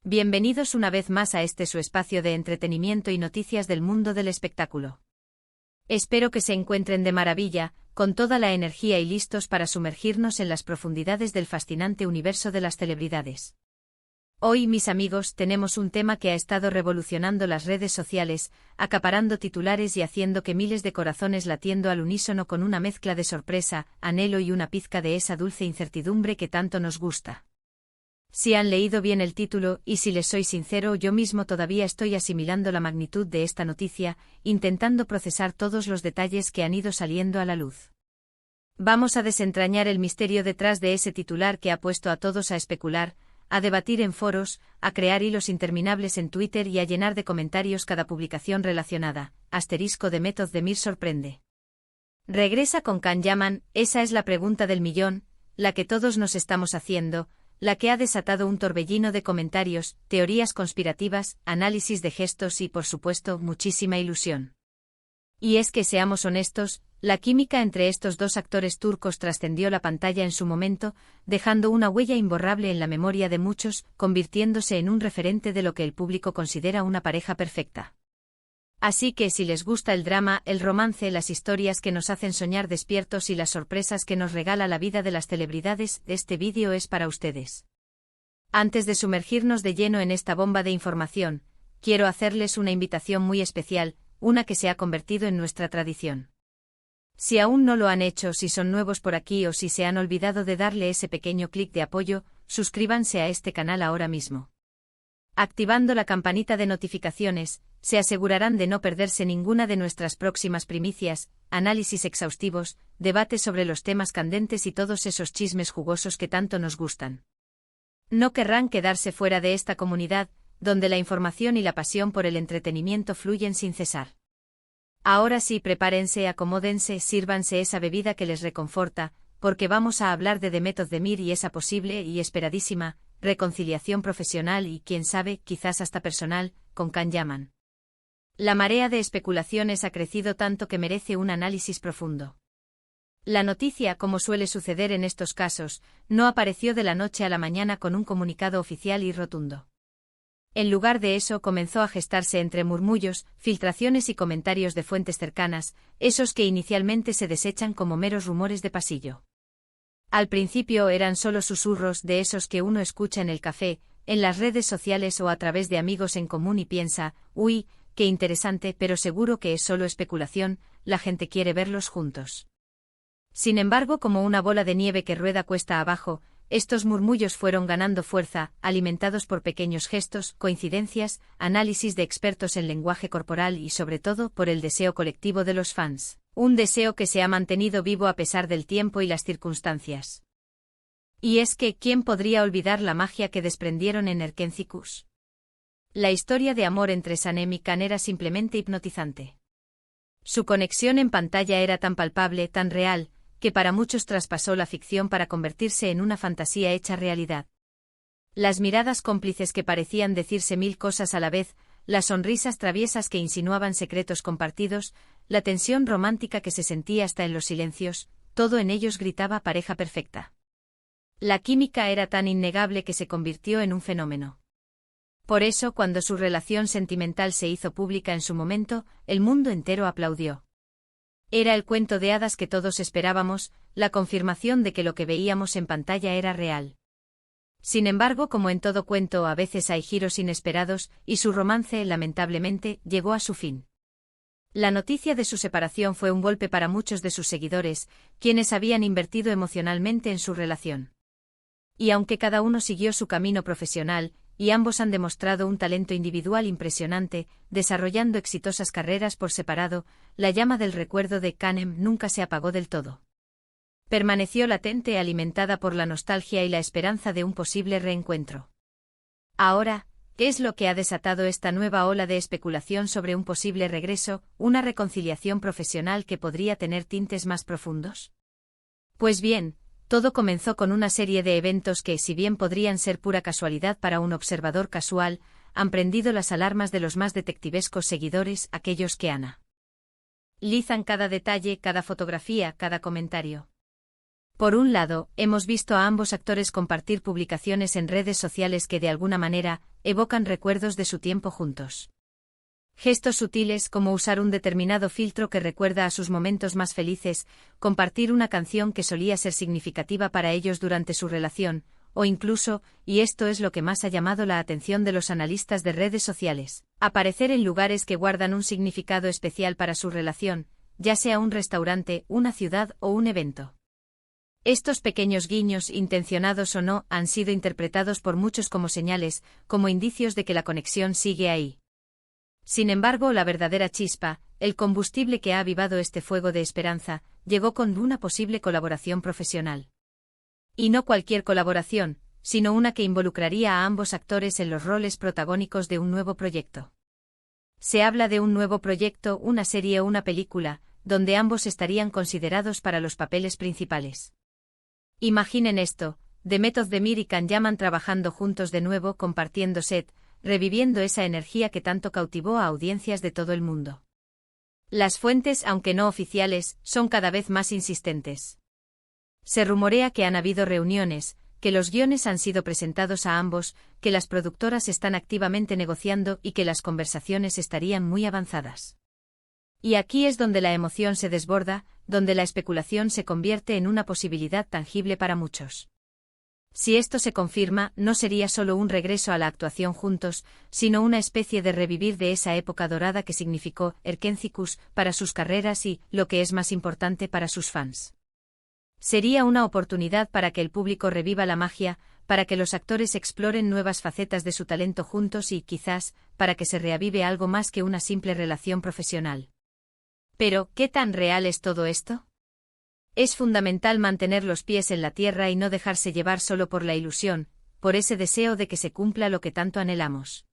Bienvenidos una vez más a este su espacio de entretenimiento y noticias del mundo del espectáculo. Espero que se encuentren de maravilla, con toda la energía y listos para sumergirnos en las profundidades del fascinante universo de las celebridades. Hoy, mis amigos, tenemos un tema que ha estado revolucionando las redes sociales, acaparando titulares y haciendo que miles de corazones latiendo al unísono con una mezcla de sorpresa, anhelo y una pizca de esa dulce incertidumbre que tanto nos gusta. Si han leído bien el título, y si les soy sincero, yo mismo todavía estoy asimilando la magnitud de esta noticia, intentando procesar todos los detalles que han ido saliendo a la luz. Vamos a desentrañar el misterio detrás de ese titular que ha puesto a todos a especular, a debatir en foros, a crear hilos interminables en Twitter y a llenar de comentarios cada publicación relacionada. *de Method Demir sorprende. ¿Regresa con Can Yaman? Esa es la pregunta del millón, la que todos nos estamos haciendo, la que ha desatado un torbellino de comentarios, teorías conspirativas, análisis de gestos y, por supuesto, muchísima ilusión. Y es que, seamos honestos, la química entre estos dos actores turcos trascendió la pantalla en su momento, dejando una huella imborrable en la memoria de muchos, convirtiéndose en un referente de lo que el público considera una pareja perfecta. Así que si les gusta el drama, el romance, las historias que nos hacen soñar despiertos y las sorpresas que nos regala la vida de las celebridades, este vídeo es para ustedes. Antes de sumergirnos de lleno en esta bomba de información, quiero hacerles una invitación muy especial, una que se ha convertido en nuestra tradición. Si aún no lo han hecho, si son nuevos por aquí o si se han olvidado de darle ese pequeño clic de apoyo, suscríbanse a este canal ahora mismo. Activando la campanita de notificaciones, se asegurarán de no perderse ninguna de nuestras próximas primicias, análisis exhaustivos, debates sobre los temas candentes y todos esos chismes jugosos que tanto nos gustan. No querrán quedarse fuera de esta comunidad, donde la información y la pasión por el entretenimiento fluyen sin cesar. Ahora sí, prepárense, acomódense, sírvanse esa bebida que les reconforta, porque vamos a hablar de Method Demir y esa posible y esperadísima reconciliación profesional y, quién sabe, quizás hasta personal, con Can Yaman. La marea de especulaciones ha crecido tanto que merece un análisis profundo. La noticia, como suele suceder en estos casos, no apareció de la noche a la mañana con un comunicado oficial y rotundo. En lugar de eso comenzó a gestarse entre murmullos, filtraciones y comentarios de fuentes cercanas, esos que inicialmente se desechan como meros rumores de pasillo. Al principio eran solo susurros de esos que uno escucha en el café, en las redes sociales o a través de amigos en común y piensa, uy, qué interesante, pero seguro que es solo especulación, la gente quiere verlos juntos. Sin embargo, como una bola de nieve que rueda cuesta abajo, estos murmullos fueron ganando fuerza, alimentados por pequeños gestos, coincidencias, análisis de expertos en lenguaje corporal y sobre todo por el deseo colectivo de los fans, un deseo que se ha mantenido vivo a pesar del tiempo y las circunstancias. Y es que, ¿quién podría olvidar la magia que desprendieron en Erkencikus? La historia de amor entre Sanem y Can era simplemente hipnotizante. Su conexión en pantalla era tan palpable, tan real, que para muchos traspasó la ficción para convertirse en una fantasía hecha realidad. Las miradas cómplices que parecían decirse mil cosas a la vez, las sonrisas traviesas que insinuaban secretos compartidos, la tensión romántica que se sentía hasta en los silencios, todo en ellos gritaba pareja perfecta. La química era tan innegable que se convirtió en un fenómeno. Por eso, cuando su relación sentimental se hizo pública en su momento, el mundo entero aplaudió. Era el cuento de hadas que todos esperábamos, la confirmación de que lo que veíamos en pantalla era real. Sin embargo, como en todo cuento, a veces hay giros inesperados, y su romance, lamentablemente, llegó a su fin. La noticia de su separación fue un golpe para muchos de sus seguidores, quienes habían invertido emocionalmente en su relación. Y aunque cada uno siguió su camino profesional, y ambos han demostrado un talento individual impresionante, desarrollando exitosas carreras por separado, la llama del recuerdo de Canem nunca se apagó del todo. Permaneció latente, alimentada por la nostalgia y la esperanza de un posible reencuentro. Ahora, ¿qué es lo que ha desatado esta nueva ola de especulación sobre un posible regreso, una reconciliación profesional que podría tener tintes más profundos? Pues bien, todo comenzó con una serie de eventos que, si bien podrían ser pura casualidad para un observador casual, han prendido las alarmas de los más detectivescos seguidores, aquellos que analizan cada detalle, cada fotografía, cada comentario. Por un lado, hemos visto a ambos actores compartir publicaciones en redes sociales que de alguna manera evocan recuerdos de su tiempo juntos. Gestos sutiles como usar un determinado filtro que recuerda a sus momentos más felices, compartir una canción que solía ser significativa para ellos durante su relación, o incluso, y esto es lo que más ha llamado la atención de los analistas de redes sociales, aparecer en lugares que guardan un significado especial para su relación, ya sea un restaurante, una ciudad o un evento. Estos pequeños guiños, intencionados o no, han sido interpretados por muchos como señales, como indicios de que la conexión sigue ahí. Sin embargo, la verdadera chispa, el combustible que ha avivado este fuego de esperanza, llegó con una posible colaboración profesional. Y no cualquier colaboración, sino una que involucraría a ambos actores en los roles protagónicos de un nuevo proyecto. Se habla de un nuevo proyecto, una serie o una película, donde ambos estarían considerados para los papeles principales. Imaginen esto, The Method de Mir y Can Yaman trabajando juntos de nuevo, compartiendo set, reviviendo esa energía que tanto cautivó a audiencias de todo el mundo. Las fuentes, aunque no oficiales, son cada vez más insistentes. Se rumorea que han habido reuniones, que los guiones han sido presentados a ambos, que las productoras están activamente negociando y que las conversaciones estarían muy avanzadas. Y aquí es donde la emoción se desborda, donde la especulación se convierte en una posibilidad tangible para muchos. Si esto se confirma, no sería solo un regreso a la actuación juntos, sino una especie de revivir de esa época dorada que significó Erkencikus para sus carreras y, lo que es más importante, para sus fans. Sería una oportunidad para que el público reviva la magia, para que los actores exploren nuevas facetas de su talento juntos y, quizás, para que se reavive algo más que una simple relación profesional. Pero, ¿qué tan real es todo esto? Es fundamental mantener los pies en la tierra y no dejarse llevar solo por la ilusión, por ese deseo de que se cumpla lo que tanto anhelamos.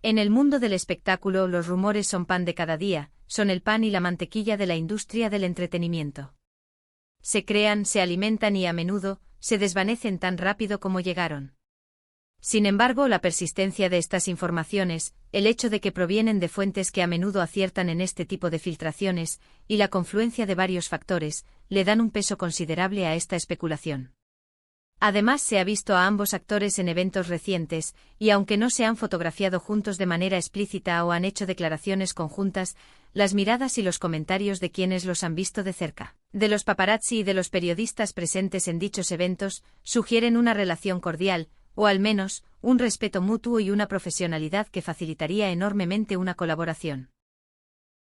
En el mundo del espectáculo, los rumores son pan de cada día, son el pan y la mantequilla de la industria del entretenimiento. Se crean, se alimentan y a menudo, se desvanecen tan rápido como llegaron. Sin embargo, la persistencia de estas informaciones, el hecho de que provienen de fuentes que a menudo aciertan en este tipo de filtraciones, y la confluencia de varios factores, le dan un peso considerable a esta especulación. Además, se ha visto a ambos actores en eventos recientes, y aunque no se han fotografiado juntos de manera explícita o han hecho declaraciones conjuntas, las miradas y los comentarios de quienes los han visto de cerca, de los paparazzi y de los periodistas presentes en dichos eventos, sugieren una relación cordial, o al menos, un respeto mutuo y una profesionalidad que facilitaría enormemente una colaboración.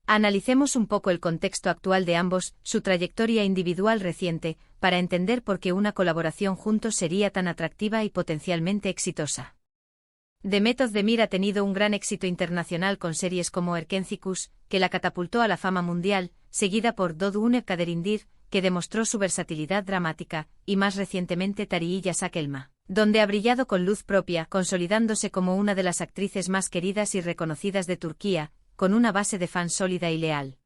Analicemos un poco el contexto actual de ambos, su trayectoria individual reciente, para entender por qué una colaboración juntos sería tan atractiva y potencialmente exitosa. The Method de Mir ha tenido un gran éxito internacional con series como Erkencikus, que la catapultó a la fama mundial, seguida por Dodune Kaderindir, que demostró su versatilidad dramática, y más recientemente Tarihi Yasak Elma, donde ha brillado con luz propia, consolidándose como una de las actrices más queridas y reconocidas de Turquía, con una base de fans sólida y leal.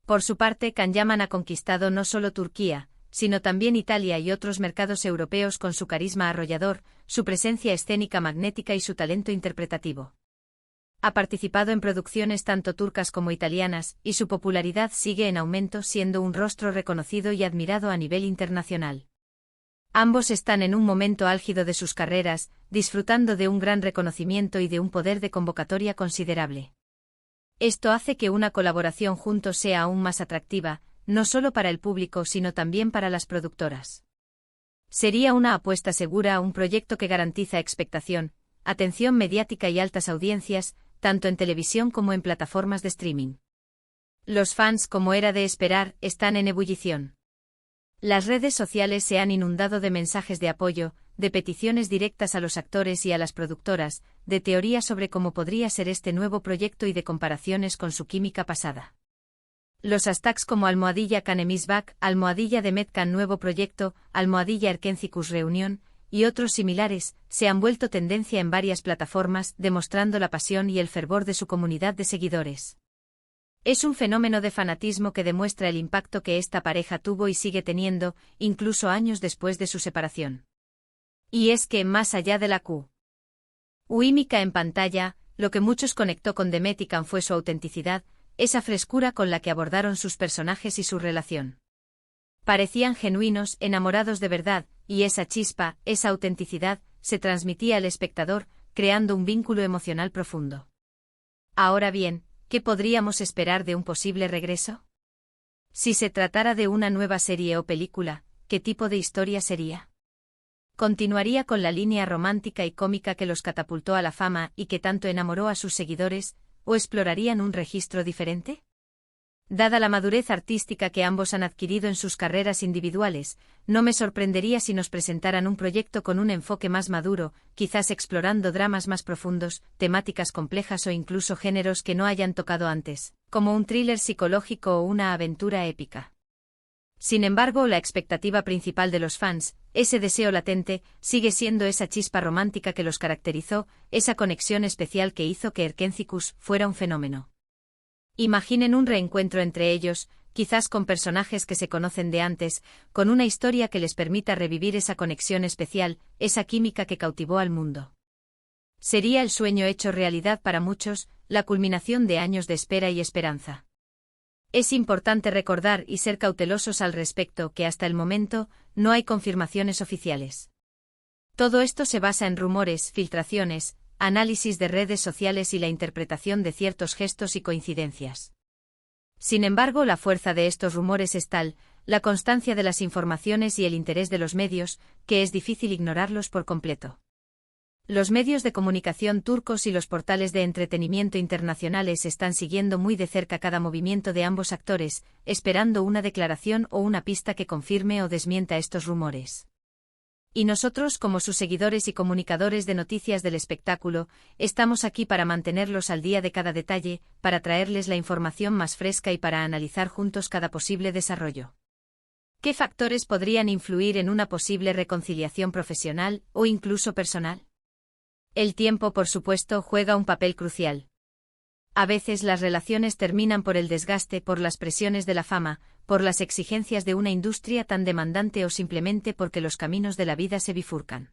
Por su parte, Can Yaman ha conquistado no solo Turquía, sino también Italia y otros mercados europeos con su carisma arrollador, su presencia escénica magnética y su talento interpretativo. Ha participado en producciones tanto turcas como italianas, y su popularidad sigue en aumento, siendo un rostro reconocido y admirado a nivel internacional. Ambos están en un momento álgido de sus carreras, disfrutando de un gran reconocimiento y de un poder de convocatoria considerable. Esto hace que una colaboración juntos sea aún más atractiva, no solo para el público sino también para las productoras. Sería una apuesta segura a un proyecto que garantiza expectación, atención mediática y altas audiencias, tanto en televisión como en plataformas de streaming. Los fans, como era de esperar, están en ebullición. Las redes sociales se han inundado de mensajes de apoyo, de peticiones directas a los actores y a las productoras, de teorías sobre cómo podría ser este nuevo proyecto y de comparaciones con su química pasada. Los hashtags como @Canemisback, @Demet Can Nuevo Proyecto, @Erkencikus Reunión, y otros similares, se han vuelto tendencia en varias plataformas, demostrando la pasión y el fervor de su comunidad de seguidores. Es un fenómeno de fanatismo que demuestra el impacto que esta pareja tuvo y sigue teniendo, incluso años después de su separación. Y es que, más allá de la química en pantalla, lo que muchos conectó con Demet y Can fue su autenticidad, esa frescura con la que abordaron sus personajes y su relación. Parecían genuinos, enamorados de verdad, y esa chispa, esa autenticidad, se transmitía al espectador, creando un vínculo emocional profundo. Ahora bien, ¿qué podríamos esperar de un posible regreso? Si se tratara de una nueva serie o película, ¿qué tipo de historia sería? ¿Continuaría con la línea romántica y cómica que los catapultó a la fama y que tanto enamoró a sus seguidores, o explorarían un registro diferente? Dada la madurez artística que ambos han adquirido en sus carreras individuales, no me sorprendería si nos presentaran un proyecto con un enfoque más maduro, quizás explorando dramas más profundos, temáticas complejas o incluso géneros que no hayan tocado antes, como un thriller psicológico o una aventura épica. Sin embargo, la expectativa principal de los fans, ese deseo latente, sigue siendo esa chispa romántica que los caracterizó, esa conexión especial que hizo que Erkénticos fuera un fenómeno. Imaginen un reencuentro entre ellos, quizás con personajes que se conocen de antes, con una historia que les permita revivir esa conexión especial, esa química que cautivó al mundo. Sería el sueño hecho realidad para muchos, la culminación de años de espera y esperanza. Es importante recordar y ser cautelosos al respecto que hasta el momento no hay confirmaciones oficiales. Todo esto se basa en rumores, filtraciones, análisis de redes sociales y la interpretación de ciertos gestos y coincidencias. Sin embargo, la fuerza de estos rumores es tal, la constancia de las informaciones y el interés de los medios, que es difícil ignorarlos por completo. Los medios de comunicación turcos y los portales de entretenimiento internacionales están siguiendo muy de cerca cada movimiento de ambos actores, esperando una declaración o una pista que confirme o desmienta estos rumores. Y nosotros, como sus seguidores y comunicadores de noticias del espectáculo, estamos aquí para mantenerlos al día de cada detalle, para traerles la información más fresca y para analizar juntos cada posible desarrollo. ¿Qué factores podrían influir en una posible reconciliación profesional o incluso personal? El tiempo, por supuesto, juega un papel crucial. A veces las relaciones terminan por el desgaste, por las presiones de la fama, por las exigencias de una industria tan demandante o simplemente porque los caminos de la vida se bifurcan.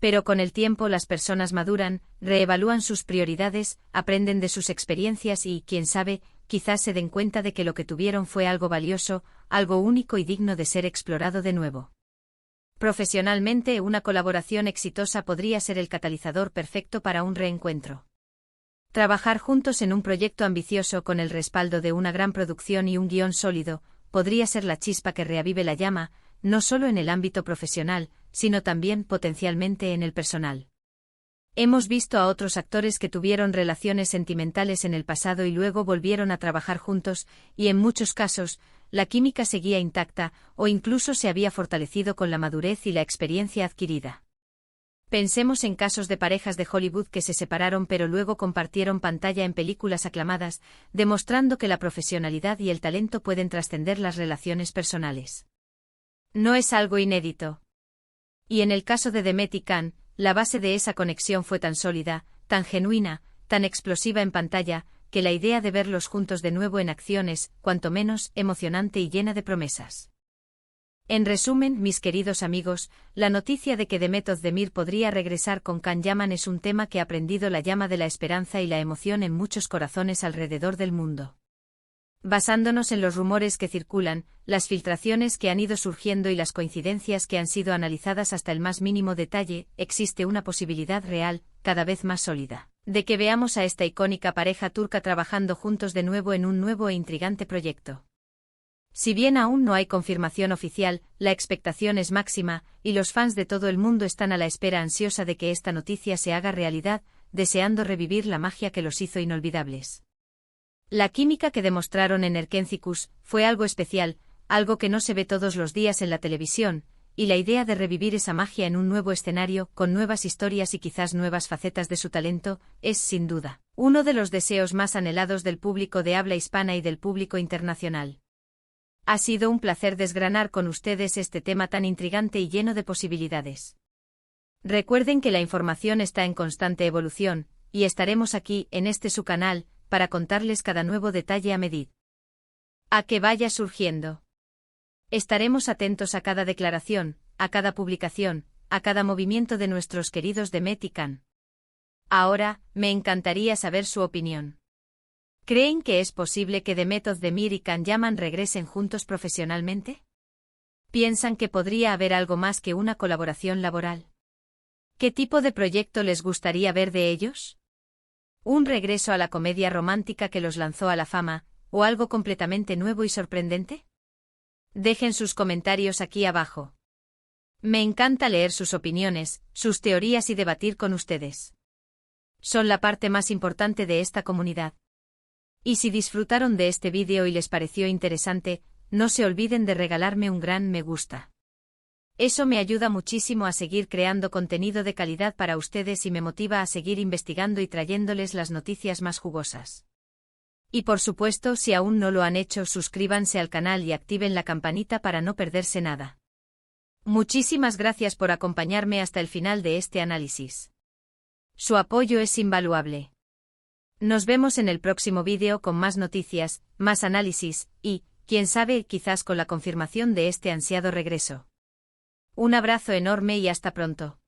Pero con el tiempo las personas maduran, reevalúan sus prioridades, aprenden de sus experiencias y, quién sabe, quizás se den cuenta de que lo que tuvieron fue algo valioso, algo único y digno de ser explorado de nuevo. Profesionalmente, una colaboración exitosa podría ser el catalizador perfecto para un reencuentro. Trabajar juntos en un proyecto ambicioso con el respaldo de una gran producción y un guión sólido, podría ser la chispa que reavive la llama, no solo en el ámbito profesional, sino también potencialmente en el personal. Hemos visto a otros actores que tuvieron relaciones sentimentales en el pasado y luego volvieron a trabajar juntos, y en muchos casos, la química seguía intacta, o incluso se había fortalecido con la madurez y la experiencia adquirida. Pensemos en casos de parejas de Hollywood que se separaron pero luego compartieron pantalla en películas aclamadas, demostrando que la profesionalidad y el talento pueden trascender las relaciones personales. No es algo inédito. Y en el caso de Demet y Can, la base de esa conexión fue tan sólida, tan genuina, tan explosiva en pantalla, que la idea de verlos juntos de nuevo en acción es, cuanto menos, emocionante y llena de promesas. En resumen, mis queridos amigos, la noticia de que Demet Özdemir podría regresar con Can Yaman es un tema que ha prendido la llama de la esperanza y la emoción en muchos corazones alrededor del mundo. Basándonos en los rumores que circulan, las filtraciones que han ido surgiendo y las coincidencias que han sido analizadas hasta el más mínimo detalle, existe una posibilidad real, cada vez más sólida, de que veamos a esta icónica pareja turca trabajando juntos de nuevo en un nuevo e intrigante proyecto. Si bien aún no hay confirmación oficial, la expectación es máxima, y los fans de todo el mundo están a la espera ansiosa de que esta noticia se haga realidad, deseando revivir la magia que los hizo inolvidables. La química que demostraron en Erkénticos fue algo especial, algo que no se ve todos los días en la televisión, y la idea de revivir esa magia en un nuevo escenario, con nuevas historias y quizás nuevas facetas de su talento, es, sin duda, uno de los deseos más anhelados del público de habla hispana y del público internacional. Ha sido un placer desgranar con ustedes este tema tan intrigante y lleno de posibilidades. Recuerden que la información está en constante evolución, y estaremos aquí, en este su canal, para contarles cada nuevo detalle a medida que vaya surgiendo. Estaremos atentos a cada declaración, a cada publicación, a cada movimiento de nuestros queridos Demet y Can. Ahora, me encantaría saber su opinión. ¿Creen que es posible que Demet Özdemir y Can Yaman regresen juntos profesionalmente? ¿Piensan que podría haber algo más que una colaboración laboral? ¿Qué tipo de proyecto les gustaría ver de ellos? ¿Un regreso a la comedia romántica que los lanzó a la fama, o algo completamente nuevo y sorprendente? Dejen sus comentarios aquí abajo. Me encanta leer sus opiniones, sus teorías y debatir con ustedes. Son la parte más importante de esta comunidad. Y si disfrutaron de este vídeo y les pareció interesante, no se olviden de regalarme un gran me gusta. Eso me ayuda muchísimo a seguir creando contenido de calidad para ustedes y me motiva a seguir investigando y trayéndoles las noticias más jugosas. Y por supuesto, si aún no lo han hecho, suscríbanse al canal y activen la campanita para no perderse nada. Muchísimas gracias por acompañarme hasta el final de este análisis. Su apoyo es invaluable. Nos vemos en el próximo vídeo con más noticias, más análisis, y, quién sabe, quizás con la confirmación de este ansiado regreso. Un abrazo enorme y hasta pronto.